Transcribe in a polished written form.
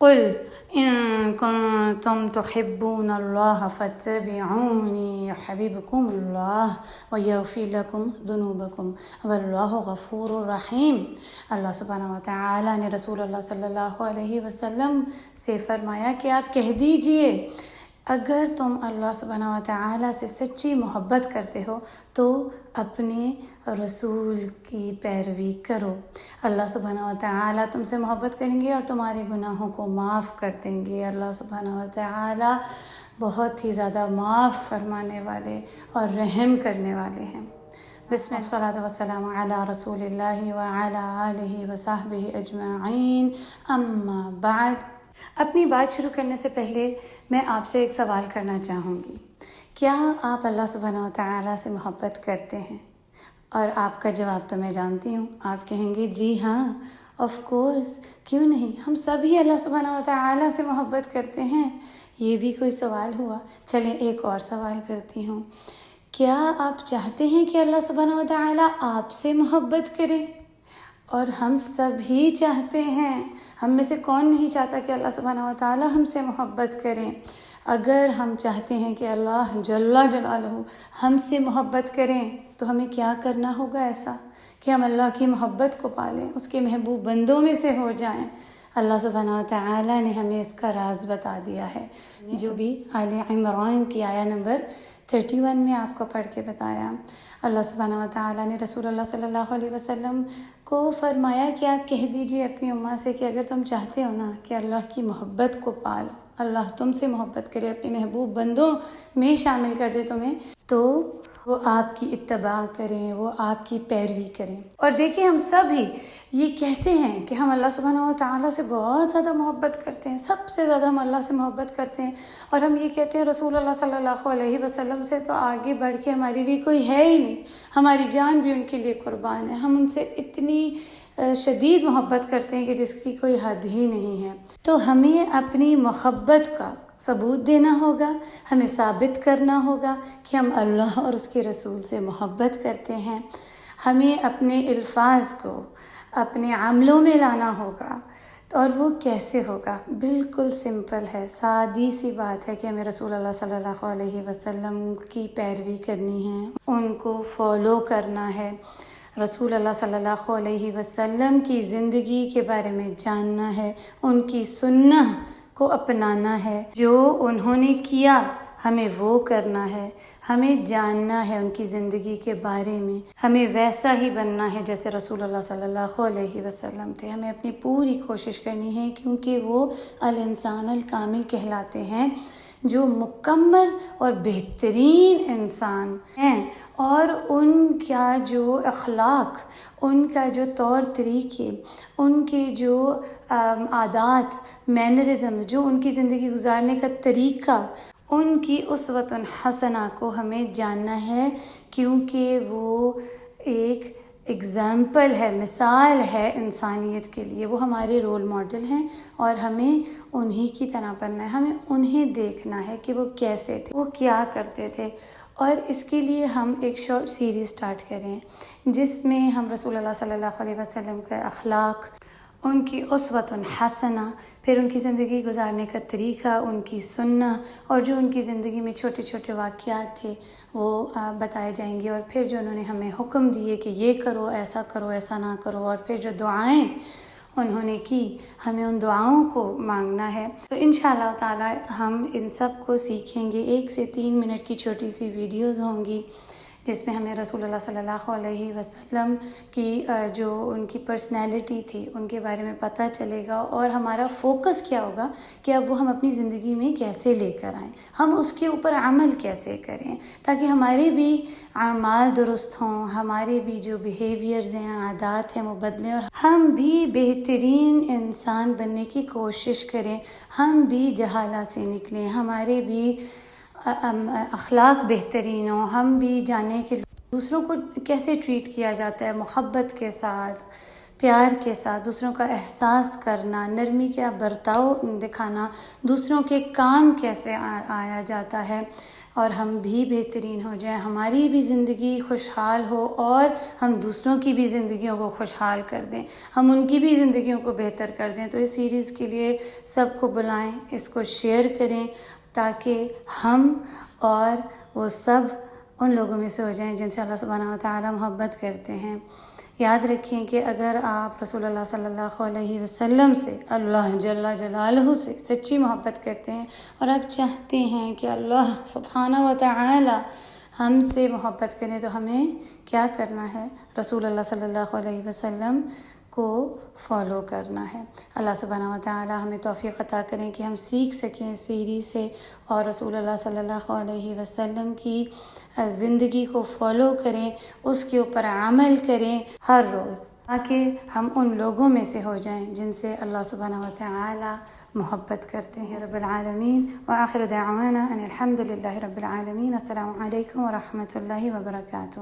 قل ان کنتم تحبون اللہ فاتبعونی یحببکم اللہ ویغفر لکم ذنوبکم واللہ غفور رحیم۔ اللہ سبحانہ و تعالیٰ نے رسول اللہ صلی اللہ علیہ وسلم سے فرمایا کہ آپ کہہ دیجئے اگر تم اللہ سبحانہ و تعالیٰ سے سچی محبت کرتے ہو تو اپنے رسول کی پیروی کرو۔ اللہ سبحانہ و تعالیٰ تم سے محبت کریں گے اور تمہارے گناہوں کو معاف کر دیں گے۔ اللہ سبحانہ و تعالیٰ بہت ہی زیادہ معاف فرمانے والے اور رحم کرنے والے ہیں۔ بسم اللہ والصلاۃ والسلام علی رسول اللہ وعلی آلہ وصحبہ اجمعین، اما بعد۔ اپنی بات شروع کرنے سے پہلے میں آپ سے ایک سوال کرنا چاہوں گی۔ کیا آپ اللہ سبحانہ و تعالیٰ سے محبت کرتے ہیں؟ اور آپ کا جواب تو میں جانتی ہوں، آپ کہیں گے جی ہاں، آف کورس، کیوں نہیں، ہم سبھی اللہ سبحانہ و تعالیٰ سے محبت کرتے ہیں۔ یہ بھی کوئی سوال ہوا۔ چلیں ایک اور سوال کرتی ہوں۔ کیا آپ چاہتے ہیں کہ اللہ سبحانہ و تعالیٰ آپ سے محبت کرے؟ اور ہم سبھی چاہتے ہیں، ہم میں سے کون نہیں چاہتا کہ اللہ سبحانہ و تعالیٰ ہم سے محبت کریں؟ اگر ہم چاہتے ہیں کہ اللہ جل جلالہ ہم سے محبت کریں تو ہمیں کیا کرنا ہوگا ایسا کہ ہم اللہ کی محبت کو پالیں، اس کے محبوب بندوں میں سے ہو جائیں۔ اللہ سبحانہ و تعالیٰ نے ہمیں اس کا راز بتا دیا ہے، جو بھی آل عمران کی آیہ نمبر 31 میں آپ کو پڑھ کے بتایا۔ اللہ سبحانہ و تعالیٰ نے رسول اللہ صلی اللہ علیہ وسلم کو فرمایا کہ آپ کہہ دیجئے اپنی امت سے کہ اگر تم چاہتے ہو نا کہ اللہ کی محبت کو پالو، اللہ تم سے محبت کرے، اپنے محبوب بندوں میں شامل کر دے تمہیں، تو وہ آپ کی اتباع کریں، وہ آپ کی پیروی کریں۔ اور دیکھیں ہم سب ہی یہ کہتے ہیں کہ ہم اللہ سبحانہ و تعالیٰ سے بہت زیادہ محبت کرتے ہیں، سب سے زیادہ ہم اللہ سے محبت کرتے ہیں، اور ہم یہ کہتے ہیں رسول اللہ صلی اللہ علیہ وسلم سے تو آگے بڑھ کے ہمارے لیے کوئی ہے ہی نہیں، ہماری جان بھی ان کے لیے قربان ہے، ہم ان سے اتنی شدید محبت کرتے ہیں کہ جس کی کوئی حد ہی نہیں ہے۔ تو ہمیں اپنی محبت کا ثبوت دینا ہوگا، ہمیں ثابت کرنا ہوگا کہ ہم اللہ اور اس کے رسول سے محبت کرتے ہیں۔ ہمیں اپنے الفاظ کو اپنے عملوں میں لانا ہوگا، اور وہ کیسے ہوگا؟ بالکل سمپل ہے، سادی سی بات ہے کہ ہمیں رسول اللہ صلی اللہ علیہ وسلم کی پیروی کرنی ہے، ان کو فالو کرنا ہے، رسول اللہ صلی اللہ علیہ وسلم کی زندگی کے بارے میں جاننا ہے، ان کی سنت کو اپنانا ہے، جو انہوں نے کیا ہمیں وہ کرنا ہے، ہمیں جاننا ہے ان کی زندگی کے بارے میں، ہمیں ویسا ہی بننا ہے جیسے رسول اللہ صلی اللہ علیہ وسلم تھے۔ ہمیں اپنی پوری کوشش کرنی ہے، کیونکہ وہ الانسان الکامل کہلاتے ہیں، جو مکمل اور بہترین انسان ہیں، اور ان کا جو اخلاق، ان کا جو طور طریقے، ان کے جو عادات، مینرزمز، جو ان کی زندگی گزارنے کا طریقہ، ان کی اسوۃ حسنہ کو ہمیں جاننا ہے، کیونکہ وہ ایک اگزامپل ہے، مثال ہے انسانیت کے لیے، وہ ہمارے رول ماڈل ہیں، اور ہمیں انہی کی طرح بننا ہے، ہمیں انہیں دیکھنا ہے کہ وہ کیسے تھے، وہ کیا کرتے تھے۔ اور اس کے لیے ہم ایک شارٹ سیریز سٹارٹ کریں جس میں ہم رسول اللہ صلی اللہ علیہ وسلم کا اخلاق، ان کی اسوۃ حسنہ، پھر ان کی زندگی گزارنے کا طریقہ، ان کی سنت، اور جو ان کی زندگی میں چھوٹے چھوٹے واقعات تھے وہ بتائے جائیں گے، اور پھر جو انہوں نے ہمیں حکم دیے کہ یہ کرو، ایسا نہ کرو، اور پھر جو دعائیں انہوں نے کی، ہمیں ان دعاؤں کو مانگنا ہے۔ تو انشاءاللہ تعالی ہم ان سب کو سیکھیں گے۔ 1 سے 3 منٹ کی چھوٹی سی ویڈیوز ہوں گی جس میں ہمیں رسول اللہ صلی اللہ علیہ وسلم کی جو ان کی پرسنالٹی تھی ان کے بارے میں پتہ چلے گا، اور ہمارا فوکس کیا ہوگا کہ اب وہ ہم اپنی زندگی میں کیسے لے کر آئیں، ہم اس کے اوپر عمل کیسے کریں، تاکہ ہمارے بھی اعمال درست ہوں، ہمارے بھی جو بیہیویئرز ہیں، عادات ہیں، وہ بدلیں، اور ہم بھی بہترین انسان بننے کی کوشش کریں، ہم بھی جہالت سے نکلیں، ہمارے بھی اخلاق بہترین ہوں، ہم بھی جانیں کہ دوسروں کو کیسے ٹریٹ کیا جاتا ہے، محبت کے ساتھ، پیار کے ساتھ، دوسروں کا احساس کرنا، نرمی کا برتاؤ دکھانا، دوسروں کے کام کیسے آیا جاتا ہے، اور ہم بھی بہترین ہو جائیں، ہماری بھی زندگی خوشحال ہو اور ہم دوسروں کی بھی زندگیوں کو خوشحال کر دیں، ہم ان کی بھی زندگیوں کو بہتر کر دیں۔ تو اس سیریز کے لیے سب کو بلائیں، اس کو شیئر کریں تاکہ ہم اور وہ سب ان لوگوں میں سے ہو جائیں جن سے اللہ سبحانہ و تعالی محبت کرتے ہیں۔ یاد رکھیں کہ اگر آپ رسول اللہ صلی اللہ علیہ وسلم سے، اللہ جل جلالہ سے سچی محبت کرتے ہیں اور آپ چاہتے ہیں کہ اللہ سبحانہ و تعالی ہم سے محبت کریں، تو ہمیں کیا کرنا ہے؟ رسول اللہ صلی اللہ علیہ وسلم کو فالو کرنا ہے۔ اللہ سبحانہ و تعالی ہمیں توفیق عطا کریں کہ ہم سیکھ سکیں اس سیریز سے اور رسول اللہ صلی اللہ علیہ وسلم کی زندگی کو فالو کریں، اس کے اوپر عمل کریں ہر روز، تاکہ ہم ان لوگوں میں سے ہو جائیں جن سے اللہ سبحانہ و تعالی محبت کرتے ہیں۔ رب العالمین وآخر دعوانا ان الحمد للہ رب العالمین۔ السلام علیکم ورحمۃ اللہ وبرکاتہ۔